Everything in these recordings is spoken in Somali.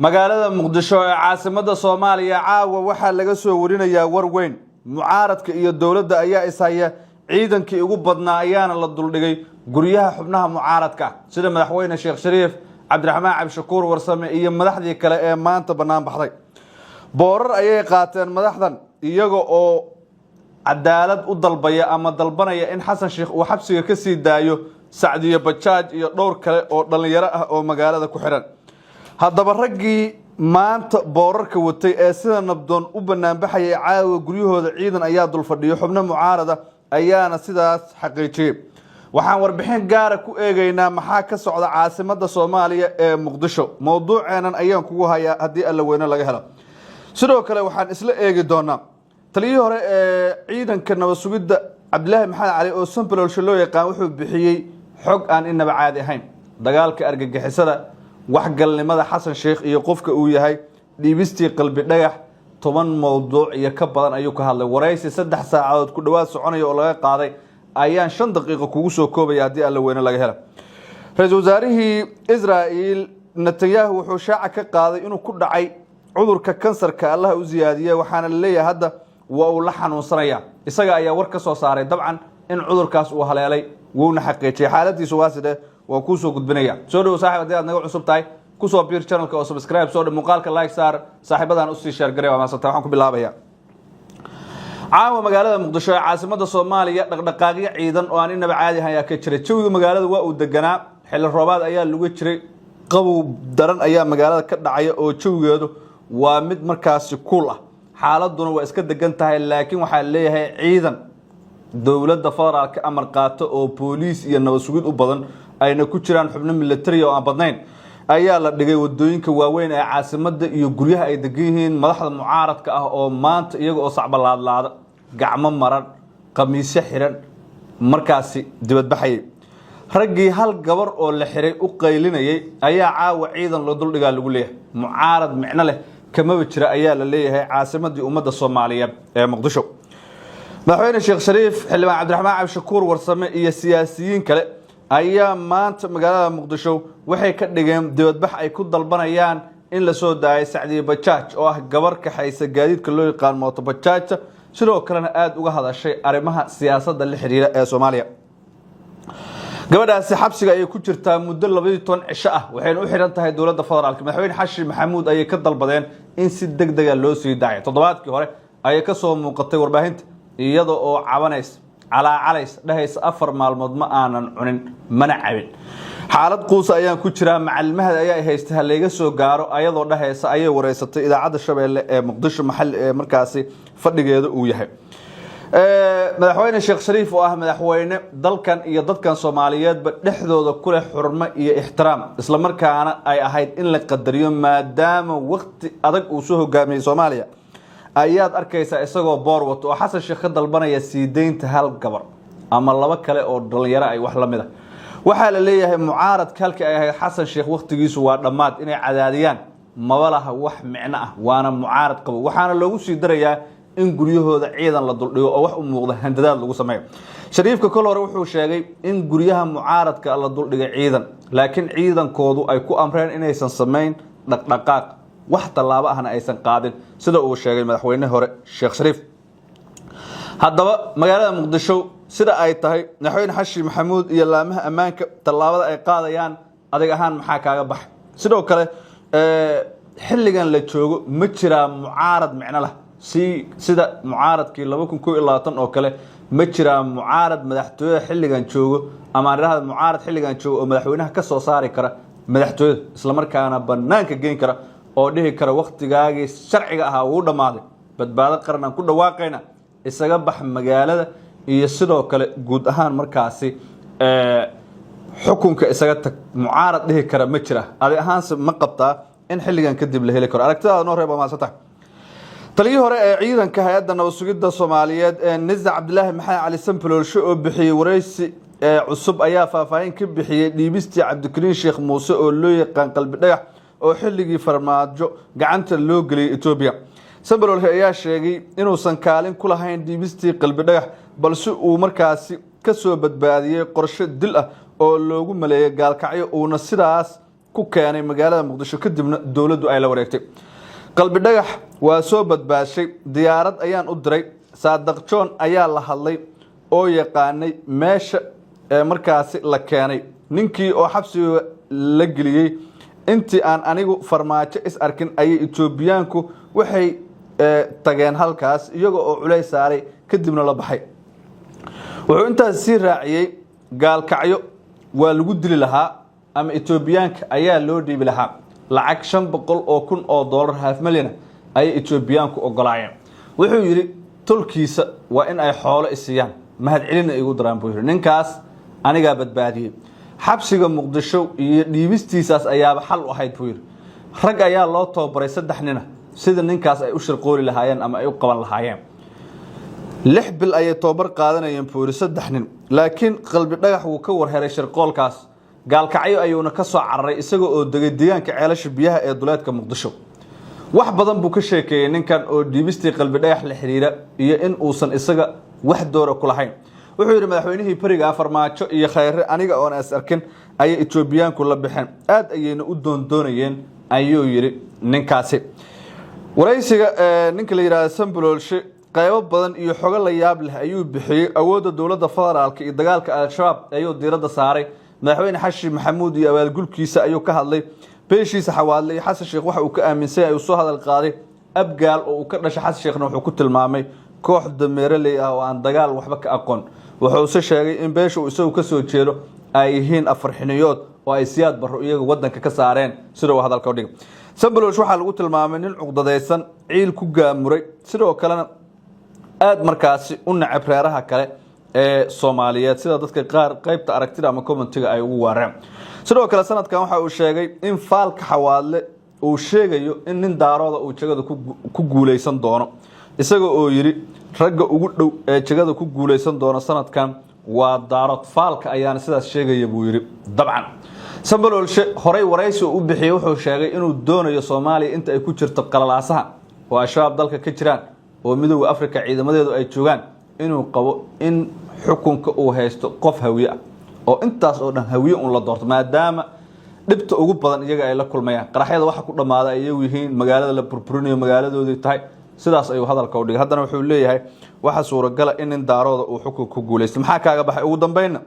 magaalada muqdisho ee caasimada Soomaaliya caawa waxa laga soo warinayaa war weyn mucaaradka iyo dawladda ayaa isaya ciidankii ugu badnaa ayaana la duldhigay guryaha xubnaha mucaaradka sida madaxweyne Sheekh Shariif Cabdiraxmaan Cabshakuur Warsame iyo madaxdii kale ee maanta banaan baxday boorar ayay qaateen madaxdan iyaga oo cadaalad u dalbaya ama dalbanaya in Xasan Sheekh uu xabsiga ka sii daayo Sacdiyo Bajaaj iyo dhowr kale oo dhalinyaro ah oo magaalada ku xiran haddaba raggii maanta boorarka watay ee sida nabdoon u banaan baxay caawa guryahooda ciidan ayaa dul fadhiyo xubno mucaarada ayaana sidaas xaqiijiyay waxaan warbixin gaar ah ku eegaynaa maxaa ka socda caasimada Soomaaliya ee Muqdisho mowduuceenan ayaan kugu hayaa hadii alla weyne laga helo sidoo kale waxaan isla eegi doonaa taliyii hore ee ciidanka nabad sugidda Cabdilaahi Maxamed Cali oo Sanbalolsho loo yaqaan wuxuu bixiyay xog aan inaba caadi ahayn dagaalka argagixisada waxgalnimada Xasan Sheekh iyo qofka uu yahay dhiibistii qalbi dhagax 10 mowduuc iyo ka badan ayuu ka hadlay waraysi 3 saacadood ku dhawaad soconaya oo laga qaaday ayaan 5 daqiiqo kugu soo koobaya hadii alla weyne laga helo ra'iisul wasaarihii Israa'iil Netanyahu wuxuu shaaca ka qaaday inuu ku dhacay cudurka kansarka Allah u ziyaadiyay waxaana leeyahay hadda waa uu la xanuunsanaya isaga ayaa war ka soo saaray dabcan in cudurkaas uu haleelay wuuna xaqiijiyay xaaladiisu waa sidee waa ku soo gudbinaya soo dhaw saaxiib hadii aad naga cusub tahay ku soo biir channelka oo subscribe soo dhaw muuqaalka like saar saaxiibadan u sii share gareey waa maasanta waxaan ku bilaabayaa caawa magaalada Muqdisho ee caasimada Soomaaliya dhaqdhaqaaqyo ciidan oo aan inaba caadi ahayn ayaa ka jiray jawiga magaalada waa uu deganaa xilli roobaad ayaa lagu jiray qabow daran ayaa magaalada ka dhacay oo jawigeedu waa mid markaas cool ah xaaladuna waa iska degan tahay laakiin waxa leeyahay ciidan dawladda federaalka amar qaato oo police iyo nabad sugid u badan ayna ku jiraan xubno military oo aan badnayn ayaa la dhigay wadooyinka waaweyn ee caasimada iyo guryaha ay degan yihiin madaxda mucaaradka ah oo maanta iyaga oo sacbalaadlaada gacmo maran qamiisyo xiran markaasi dibad baxay raggii hal gabar oo la xiray u qaylinayay ayaa caawa ciidan loo dul dhigaa lagu leeyahay mucaarad micno leh kama jira ayaa la leeyahay caasimadii ummadda Soomaaliyeed ee Muqdisho madaxweyne Sheekh Shariif xildhibaan Cabdiraxmaan Cabshakuur Warsame iyo siyaasiyiin kale ayaa maanta magaalada Muqdisho waxay ka dhigeen dibadbax ay ku dalbanayaan in la soo daayo Sacdiyo Bajaaj oo ah gabar ka haysa gaadiidka loo yaqaan mooto bajaaj sidoo kalena aad uga hadashay arrimaha siyaasadda la xiriira ee Soomaaliya gabadhaasi xabsiga ay ku jirtaa muddo 12 cisho ah waxayna u xiran tahay dawladda federaalka madaxweyne Xasan Maxamuud ayay ka dalbadeen in si degdeg ah loo sii daayo toddobaadkii hore ayay ka soo muuqatay warbaahinta iyada oo cabanaysa calaacalays dhahaysa 4 maalmood ma aanan cunin mana cabin xaalad quus ayaan ku jiraa macallimada ayaa haystay haleega soo gaaro ayadoo dhahaysa ayay wareysatay idaacadda Shabeelle ee Muqdisho maxal ee markaasi fadhigeedu uu yahay madaxweyne Sheekh Shariif oo ah madaxweyne dalkan iyo dadkan Soomaaliyeed ba dhexdooda ku leh xurmo iyo ixtiraam isla markaana ay ahayd in la qadariyo maadaama waqti adag uu soo hogaamiyay Soomaaliya ayaad arkaysaa isagoo boor wato oo Xasan Sheekh ka dalbanaya siideynta hal gabar ama laba kale oo dhalinyaro ay wax la mid ah waxa la leeyahay mucaaradka halkii ay ahayd Xasan Sheekh waqtigiisu waa dhamaad inay cadaadiyaan mabalaha wax micno ah waana mucaarad qabo waxaana loogu sii darayaa in guryahooda ciidan la duldhigo oo wax u muuqda handadaad lagu sameeyo Shariifka kol hore wuxuu sheegay in guryaha mucaaradka la duldhigay ciidan laakiin ciidankoodu ay ku amreen inaysan sameyn dhaqdhaqaaq wax talaabo ahna aysan qaadin sida uu sheegay madaxweyne hore Sheekh Shariif haddaba magaalada Muqdisho sida ay tahay madaxweyne Xasan Maxamuud iyo laamaha ammaanka talaabada ay qaadayaan adag ahaan maxaa kaaga baxay sidoo kale xilligan la joogo ma jira mucaarad micno leh sida mucaaradkii 2021 oo kale ma jira mucaarad madaxtooyada xilligan joogo ama raahada mucaarad xilligan joogo oo madaxweynaha ka soo saari kara madaxtooyada isla markaana banaanka geyn kara oo dhihi kara waqtigaagii sharciga ahaa uu dhamaaday badbaado qaran ku dhawaaqayna isaga bax magaalada iyo sidoo kale guud ahaan markaasi xukunka isaga tag mucaarad dhihi kara ma jira adi ahaanse ma qabtaa in xilligan kadib la heli karo aragtidaada noo reeba maasanta taliyii hore ee ciidanka hay'adda nabad sugidda Soomaaliyeed ee Nizza Cabdilaahi Maxamed Cali Sanbalolsho oo bixiyay waraysi cusub ayaa faahfaahin ka bixiyay dhiibistii Cabdikariin Sheekh Muuse oo loo yaqaan qalbi dhagax oo xilligii farmaajo gacanta loo galiyay Itoobiya Sanbalolsho ayaa sheegay inuusan kaalin ku lahayn dhiibistii qalbi dhagax balse uu markaasi ka soo badbaadiyay qorshe dil ah oo loogu maleeyay gaalkacyo uuna sidaas ku keenay magaalada muqdisho kadibna dowladdu ay la wareegtay. qalbi dhagax waa soo badbaashay, diyaarad ayaan u diray, Saadaq John ayaa la hadlay oo yaqaanay meesha markaasi la keenay, ninkii oo xabsiga la geliyay. intii aan anigu farmaajo is arkin ayay Etoobiyaanku waxay tageen halkaas iyaga oo culays saaray kadibna la baxay. wuxuu intaas sii raaciyay gaalkacyo waa lagu dili lahaa ama Etoobiyaanka ayaa loo dhiibi lahaa lacag 500,000 oo dollar half milyan ay Etoobiyaanku ogolaayeen. wuxuu yiri tulkiisa waa in ay xoolo isiyaan mahad celina igu daraan buu yiri. ninkaas aniga badbaadiyay xabsiga muqdisho iyo dhiibistiisaas ayaaba xal u ahayd buu yiri. rag ayaa loo tababaray 3 nin sida ninkaas ay u shirqooli lahaayeen ama ay u qaban lahaayeen. 6 bil ayay tababar qaadanayeen buu yiri 3 nin, laakiin qalbi dhagax wuu ka warheray shirqoolkaas. gaalkacyo ayuuna ka soo cararay isaga oo degay deegaanka ceelasha biyaha ee duleedka muqdisho. wax badan buu ka sheekeeyay ninkan oo dhiibistii qalbi dhagax la xiriira iyo in uusan isaga wax doora ku lahayn. wuxuu yiri madaxweynihii bariga Farmaajo iyo Khayre aniga oo aan arkin ay Etoobiyaanku la bixeen aad ayayna u doonayeen ayuu yiri ninkaasi. waraysiga ninka la yiraahdo Sambaloolshe qaybo badan iyo xogo la yaab leh ayuu bixiyay. awoodda dowladda federaalka iyo dagaalka al-shabaab ayuu diiradda saaray. madaxweyne xashi maxamuud iyo abaalgulkiisa ayuu ka hadlay. beeshiisa xawaadle iyo xasan sheekh waxa uu ka aaminsan yahay soo hadal qaaday abgaal oo uu ka dhashay. xasan sheekhna wuxuu ku tilmaamay koox dameereley ah oo aan dagaal waxba ka aqoon. wuxuu sheegay in beesha uu isagu ka soo jeedo ay yihiin afarxiniyood oo ay siyaad baro iyaga wadanka ka saareen sida uu hadalka u dhigay. Sambaloolshe waxa lagu tilmaamay nin cuqdadaysan ciil ku gaamuray sidoo kalena aad markaasi u nacab reeraha kale ee Soomaaliyeed sida dadka qaar qaybta aragtida ama commentiga ay ugu waareen. sidoo kale sanadkan waxa uu sheegay in faalka xawaadle uu sheegayo in nin daarooda uu jagada ku guuleysan doono isaga oo yiri ragga ugu dhow ee jagada ku guuleysan doona sanadkan waa daarood. faalka ayaana sidaas sheegaya buu yiri. dabcan Sambaloolshe horay waraysi u bixiyay wuxuu sheegay inuu doonayo Soomaaliya inta ay ku jirto qalalaasaha oo al-shabaab dalka ka jiraan oo midowga Afrika ciidamadeedu ay joogaan inuu qabo in xukunka uu haysto qof hawiye ah oo intaas oo dhan hawiye la doorto maadaama dhibta ugu badan iyaga ay la kulmayaan. qaraxyada waxa ku dhamaaday ay yihiin magaalada la burburinayo magaaladoodii tahay sidaas ayuu hadalka u dhigay. haddana wuxuu leeyahay waxa suuragal in daarooda uu xukunka ku guuleysto. maxaa kaaga baxay ugu dambeyn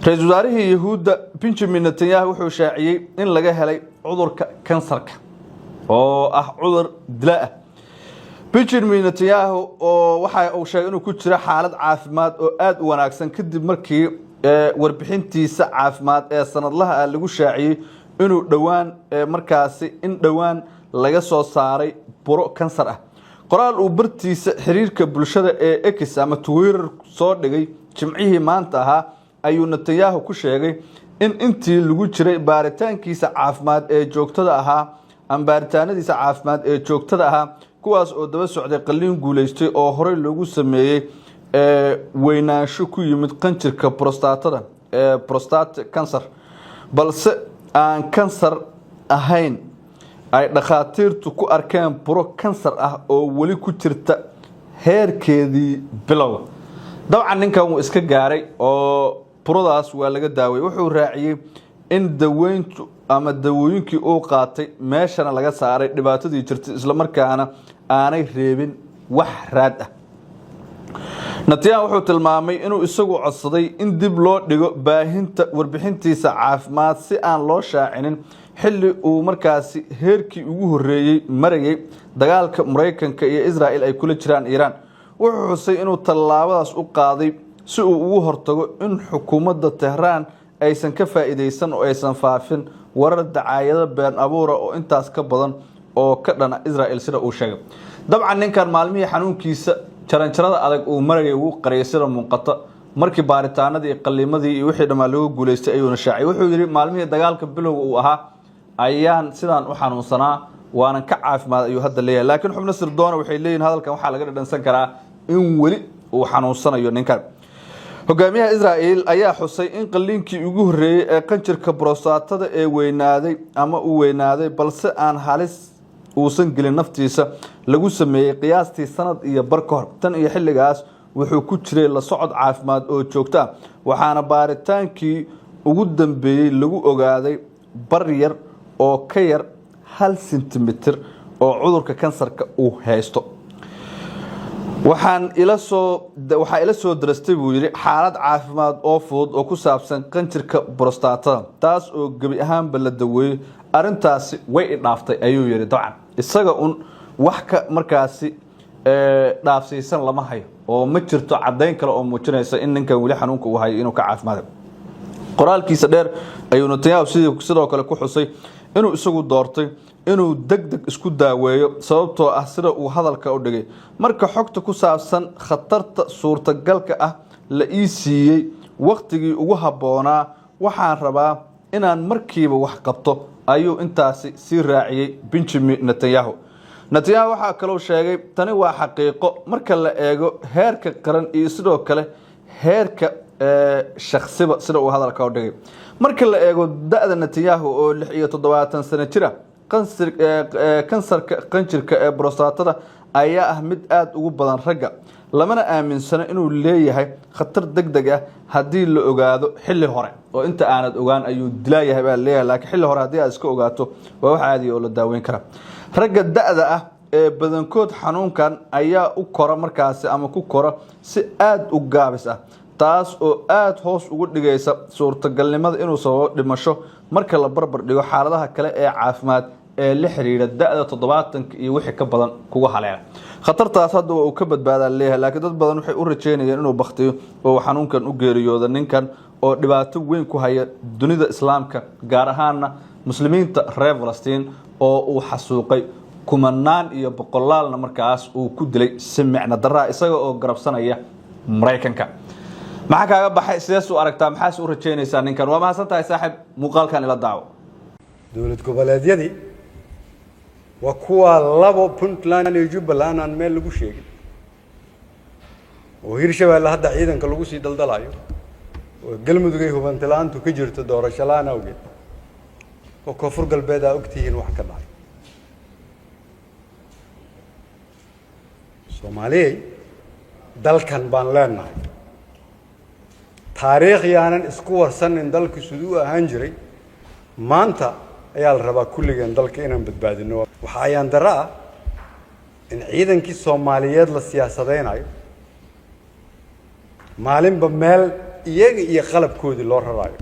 ra'iisul wasaarihii Yahuuda Benjamin Netanyahu wuxuu shaaciyay in laga helay cudurka kansarka oo ah cudur dila ah. Benjamin Netanyahu oo waxa uu sheegay inuu ku jiro xaalad caafimaad oo aad u wanaagsan kadib markii warbixintiisa caafimaad ee sanadlaha lagu shaaciyay inuu dhawaan laga soo saaray buro kansar ah. qoraal uu bartiisa xiriirka bulshada ee X ama Twitter soo dhigay jimcihii maanta ahaa ayuu Netanyahu ku sheegay in intii lagu jiray baaritaankiisa caafimaad ee joogtada ahaa baaritaanadiisa caafimaad ee joogtada ahaa kuwaas oo daba socday qalliin guuleystay oo horey loogu sameeyay weynaansho ku yimid qanjirka prostatada prostate cancer balse aan kansar ahayn ay dhakhaatiirtu ku arkeen buro kansar ah oo wali ku jirta heerkeedii bilow. dabcan ninkan uu iska gaaray oo burodaas waa laga daaway. wuxuu raaciyay in daweyntu ama dawooyinkii uu qaatay meeshana laga saaray dhibaatadii jirtay isla markaana aanay reebin wax raad ah. Netanyahu wuxuu tilmaamay inuu isagu codsaday in dib loo dhigo baahinta warbixintiisa caafimaad si aan loo shaacinin xilli uu markaasi heerkii ugu horeeyay marayay dagaalka Mareykanka iyo Israa'iil ay kula jiraan Iiraan. wuxuu xusay inuu tallaabadaas u qaaday si uu ugu hortago in xukuumadda Tehran aysan ka faa'iideysan oo aysan faafin warar dacaayada been abuura oo intaas ka badan oo ka dhana Israa'iil sida uu sheegay. dabcan ninkan maalmihii xanuunkiisa jaranjarada adag uu marayay uu qariyay sida muuqata markii baaritaanadii qalliimadii iyo wixii dhamaan lagu guuleystay ayuu shaacay. wuxuu yiri maalmihii dagaalka bilowga uu ahaa ayaan sidaan u xanuunsanaa waanan ka caafimaad ayuu hadda leeyahay. laakiin xubno sirdoona waxay leeyihiin hadalkan waxa laga dhadhansan karaa in wali uu xanuunsanayo ninkan. hogaamiyaha Israa'iil ayaa xusay in qalliinkii ugu horeeyay ee qanjirka prostatada ee weynaaday balse aan halis uusan gelin naftiisa lagu sameeyay qiyaastii sanad iyo bar ka hor. tan iyo xilligaas wuxuu ku jiray la socod caafimaad oo joogto ah waxaana baaritaankii ugu dambeeyay lagu ogaaday baryar oo ka yar 1 sentimitir oo cudurka kansarka uu haysto waxaa ila soo darastay buu yiri xaalad caafimaad oo fudud oo ku saabsan qanjirka prostatada taas oo gabi ahaan la daweeyo arintaasi way dhaaftay ayuu yiri dabcan isaga wax ka markaasi dhaafsiisan lama hayo oo ma jirto cadeyn kale oo muujinaysa in ninkan wali xanuunka uu hayo inuu ka caafimaado qoraalkiisa dheer ayuu Netanyahu sidoo kale ku xusay inuu isagu doortay inuu degdeg isku daaweeyo sababtoo ah sida uu hadalka u dhigay marka xogta ku saabsan khatarta suurtagalka ah la ii siiyay waqtigii ugu haboonaa waxaan rabaa inaan markiiba wax qabto ayuu intaasi si raaciyay Benjamin Netanyahu waxa kale uu sheegay tani waa xaqiiqo marka la eego heerka qaran iyo sidoo kale heerka shakhsiba sida uu hadalka u dhigay marka la eego da'da Netanyahu oo 76 sano jira kansarka qanjirka ee prostatada ayaa ah mid aad ugu badan ragga lamana aaminsana inuu leeyahay khatar degdeg ah hadii la ogaado xilli hore oo inta aanad ogaan ayuu dilaayahay baa leeyahay laakiin xilli hore hadii aad iska ogaato waa wax caadi oo la daaweyn kara ragga da'da ah ee badankood xanuunkan ayaa u kora markaasi ama ku kora si aad u gaabis ah taas oo aad hoos ugu dhigaysa suurtagalnimada inuu sababo dhimasho marka la barbar dhigo xaaladaha kale ee caafimaad ee la xiriira da'da 70 iyo wixii ka badan kuga haleela khatartaas hadda uu ka badbaadaa leeyahay laakiin dad badan waxay u rajeynayaan inuu bakhtiyo oo xanuunkan u geeriyoodo ninkan oo dhibaato weyn ku haya dunida islaamka gaar ahaan muslimiinta reer Falastiin oo uu xasuuqay kumanaan iyo boqolaalna markaas uu ku dilay si micna daraa isaga oo garabsanaya Mareykanka maxaa kaaga baxay sidaas u aragtaa maxaa u rajeynaysaa ninkan waa mahadsantahay saaxiib muuqaalkan ila daawo dawlad goboleedyadii waa kuwa labo Puntland iyo Jubbaland aan meel lagu sheegin oo Hirshabeelle hadda ciidanka lagu sii daldalayo oo galmudug ay hubantalaantu ka jirto doorasho la'aan awgeed oo koonfur galbeed ay ogtihiin wax ka dhacay Soomaaliya dalkan baan leenahay taariikh yaanan isku warsanin dalku sidoo ahaan jiray maanta ayaa la rabaa kulligeen dalka inaan badbaadino waxa ayaan daraa in ciidankii Soomaaliyeed la siyaasadeynayo maalinba meel iyaga iyo qalabkoodii loo rarayo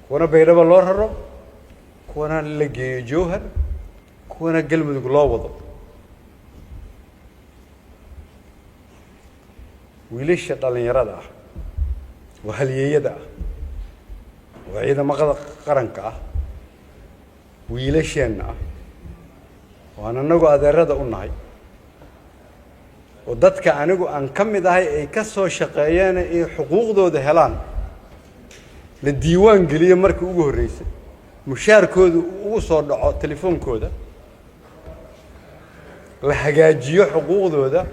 kuwana Baydhabo loo raro kuwana la geeyo Jowhar kuwana galmudug loo wado wiilasha dhalinyarada ah wahaliyada ah ciidamada qaranka ah wiilasheena ah waan anagu adeerada u nahay oo dadka anigu aan kamid ahay ay ka soo shaqeeyeen in xuquuqdooda helaan la diiwaan geliyo markii ugu horeysay mushaarkoodu ugu soo dhaco telefoonkooda la hagaajiyo xuquuqdooda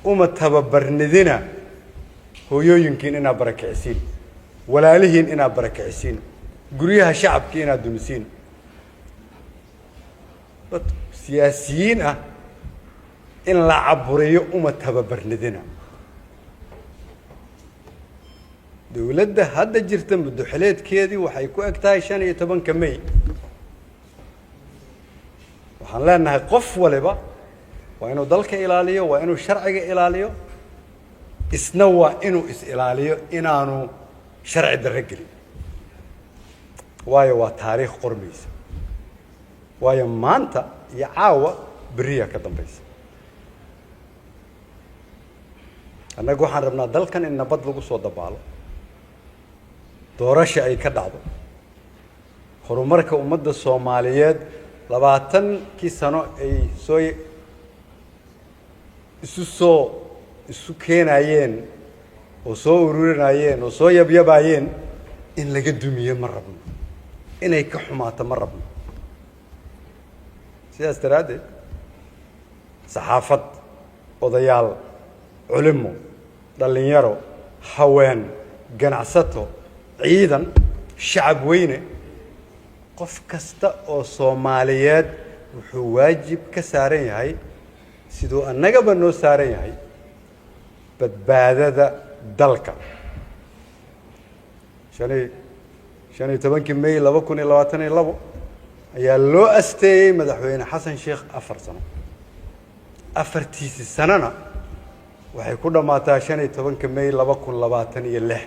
uma tababarnidina hooyooyinkiin ina barakicsiin walaalihiin ina barakicsiin guryaha shacabka ina dumisiin dad siyaasiyiin ah in la caburiyo uma tababarnidina dawladda hadda jirta muddo xileedkeedii waxay ku egtahay 15 May waxaan leenahay qof waliba waa inuu dalka ilaaliyo waa inuu sharciga ilaaliyo isna waa inuu is ilaaliyo inaanu sharci darro gelin waayo waa taariikh qormaysa waayo maanta iyo caawa beriya ka dambaysa annagu waxaan rabnaa dalkan in nabad lagu soo dabaalo doorasho ay ka dhacdo horumarka ummadda Soomaaliyeed 20 sano ay isu keenayeen oo soo ururinayeen oo soo yabyabayeen in laga dumiyo ma rabno inay ka xumaato ma rabno sidaas daraaddeed saxaafad odayaal culimo dhalinyaro haween ganacsato ciidan shacab weyne qof kasta oo Soomaaliyeed wuxuu waajib ka saaran yahay sidoo annagaba noo saaran yahay badbaadada dalka شان يتبنك مي لبا كوني لواتني لبو يا لو أستي مدحوين حسن شيخ أفر سنة أفرتيس السنة وحيكون ما تاشان يتبنك مي لبا كون لواتني له